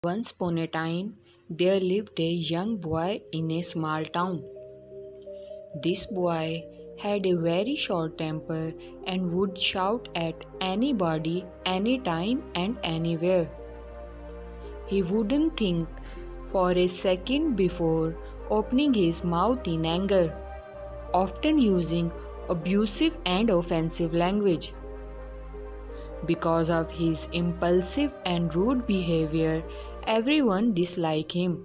Once upon a time, there lived a young boy in a small town. This boy had a very short temper and would shout at anybody, anytime, and anywhere. He wouldn't think for a second before opening his mouth in anger, often using abusive and offensive language. Because of his impulsive and rude behavior, everyone disliked him.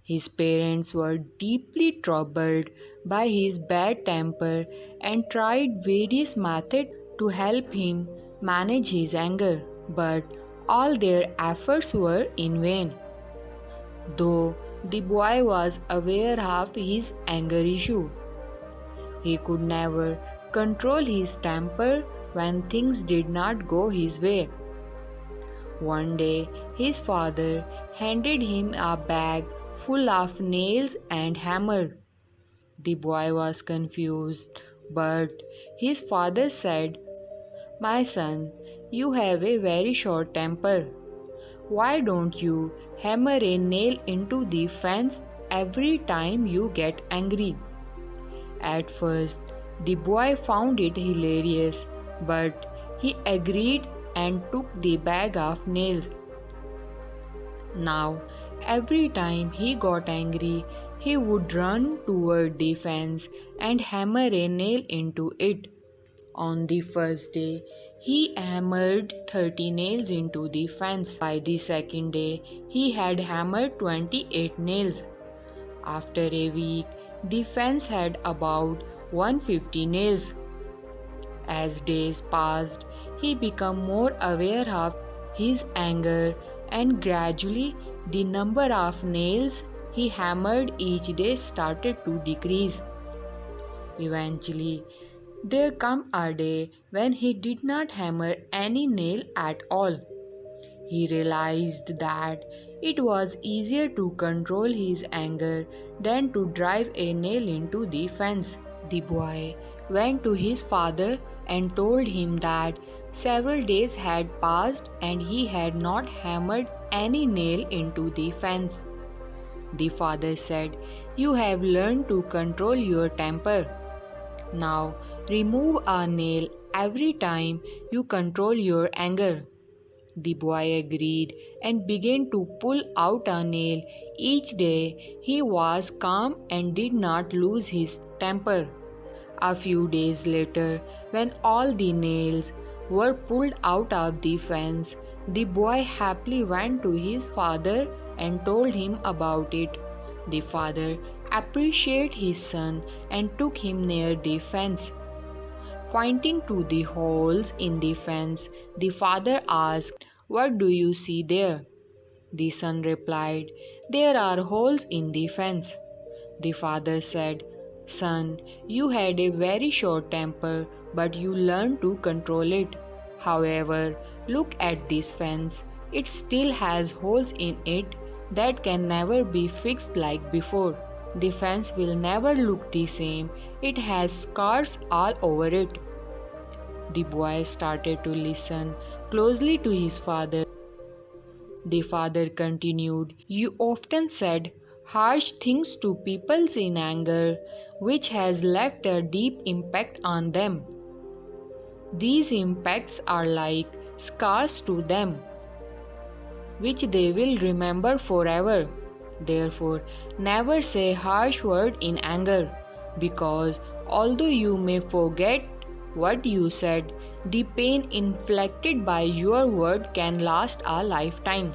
His parents were deeply troubled by his bad temper and tried various methods to help him manage his anger, but all their efforts were in vain. Though the boy was aware of his anger issue, he could never control his temper when things did not go his way. One day, his father handed him a bag full of nails and hammer. The boy was confused, but his father said, "My son, you have a very short temper. Why don't you hammer a nail into the fence every time you get angry?" At first, the boy found it hilarious, but he agreed and took the bag of nails. Now, every time he got angry, he would run toward the fence and hammer a nail into it. On the first day, he hammered 30 nails into the fence. By the second day, he had hammered 28 nails. After a week, the fence had about 150 nails. As days passed, he became more aware of his anger, and gradually the number of nails he hammered each day started to decrease. Eventually, there came a day when he did not hammer any nail at all. He realized that it was easier to control his anger than to drive a nail into the fence. The boy went to his father and told him that several days had passed and he had not hammered any nail into the fence. The father said, "You have learned to control your temper. Now remove a nail every time you control your anger." The boy agreed and began to pull out a nail each day. He was calm and did not lose his temper. A few days later, when all the nails were pulled out of the fence, the boy happily went to his father and told him about it. The father appreciated his son and took him near the fence. Pointing to the holes in the fence, the father asked, "What do you see there?" The son replied, "There are holes in the fence." The father said, "Son, you had a very short temper, but you learned to control it. However, look at this fence. It still has holes in it that can never be fixed like before. The fence will never look the same. It has scars all over it." The boy started to listen closely to his father. The father continued, "You often said harsh things to people in anger, which has left a deep impact on them. These impacts are like scars to them, which they will remember forever. Therefore, never say harsh word in anger, because although you may forget what you said, the pain inflicted by your word can last a lifetime."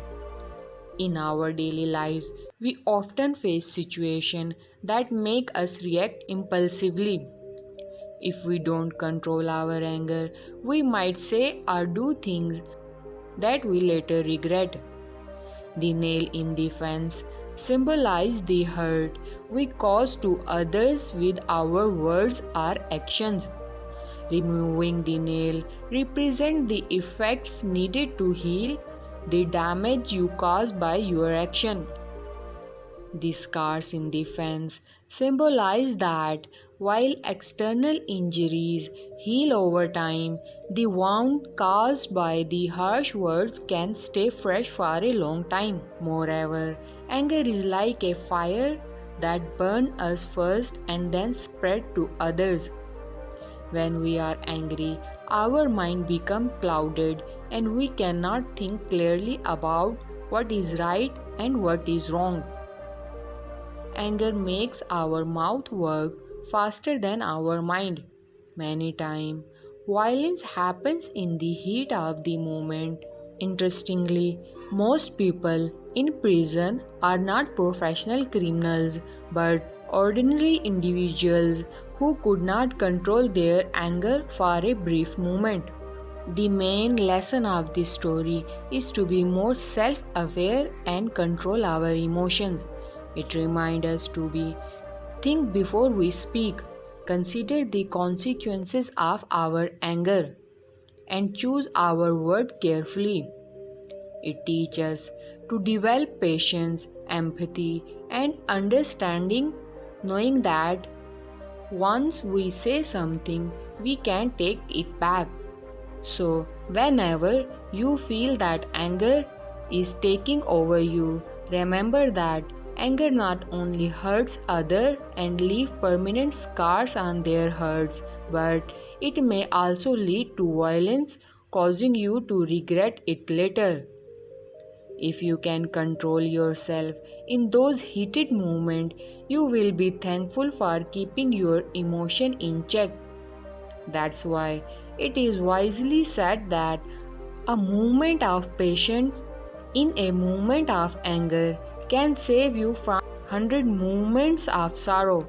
In our daily lives, we often face situations that make us react impulsively. If we don't control our anger, we might say or do things that we later regret. The nail in the fence symbolizes the hurt we cause to others with our words or actions. Removing the nail represents the effects needed to heal the damage you caused by your action. The scars in the fence symbolize that while external injuries heal over time, the wound caused by the harsh words can stay fresh for a long time. Moreover, anger is like a fire that burns us first and then spread to others. When we are angry, our mind becomes clouded and we cannot think clearly about what is right and what is wrong. Anger makes our mouth work faster than our mind. Many times, violence happens in the heat of the moment. Interestingly, most people in prison are not professional criminals but ordinary individuals who could not control their anger for a brief moment. The main lesson of this story is to be more self aware and control our emotions. It reminds us to think before we speak, consider the consequences of our anger, and choose our word carefully. It teaches us to develop patience, empathy, and understanding, knowing that once we say something, we can take it back. So, whenever you feel that anger is taking over you, remember that anger not only hurts others and leave permanent scars on their hearts, but it may also lead to violence, causing you to regret it later. If you can control yourself in those heated moments, you will be thankful for keeping your emotion in check. That's why it is wisely said that a moment of patience in a moment of anger can save you from 100 moments of sorrow.